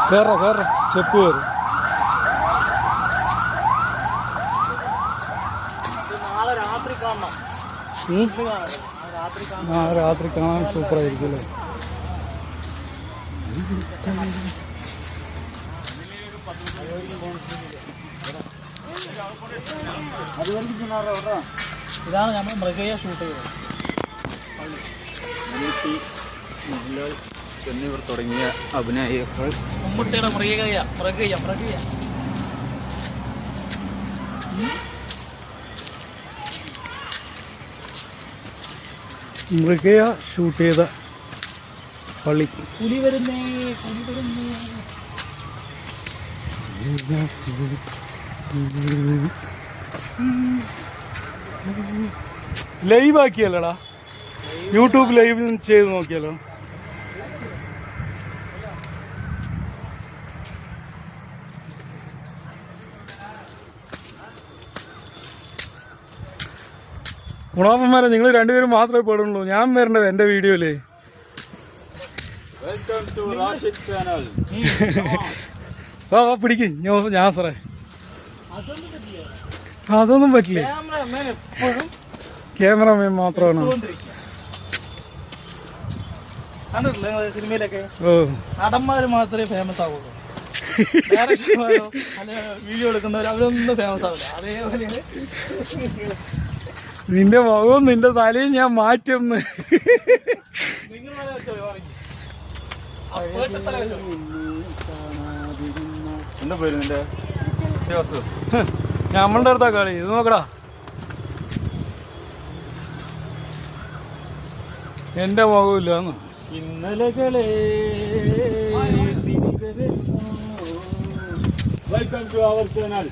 കയറ step കയറും. രാത്രി കാണാൻ സൂപ്പറായിരിക്കും അല്ലേ? ഇതാണ് നമ്മൾ മൃഗയെ ഷൂട്ട് ചെയ്തത്. എന്നിവർ തുടങ്ങിയ അഭിനയികൾ മമ്മൂട്ടിയുടെ മൃഗയ മൃഗയ ഷൂട്ട് ചെയ്ത പള്ളി. പുലി വരുന്നേ. ലൈവ് ആക്കിയല്ലോടാ, യൂട്യൂബ് ലൈവ് ചെയ്ത് നോക്കിയാലോ? ഗുണാപ്പന്മാരെ നിങ്ങൾ രണ്ടുപേരും മാത്രമേ പെടുള്ളൂ. ഞാൻ വരണ്ടേ എൻ്റെ വീഡിയോയില്? വാ പിടിക്കും ഞാൻ സാറേ. അതൊന്നും പറ്റില്ല, ക്യാമറമാൻ മാത്രമാണ്. കണ്ടിട്ടില്ലേ സിനിമയിലൊക്കെ ഓ, നടന്മാര് മാത്രമേ ഫേമസ് ആവുള്ളൂ. ഡയറക്ഷന്മാരോ അല്ലെ വീഡിയോ എടുക്കുന്നവരോ അവരൊന്നും ഫേമസ് ആവില്ല. അതേപോലെയാണ് നിന്റെ മുഖവും നിന്റെ തലയും ഞാൻ മാറ്റും. എന്താ പേര് നിന്റെ? നമ്മളുടെ അടുത്താ കളി. ഇത് നോക്കടാ, എന്റെ മുഖമില്ലാന്ന്. ഇന്നലകളെ വെൽക്കം ടു അവർ ചാനൽ.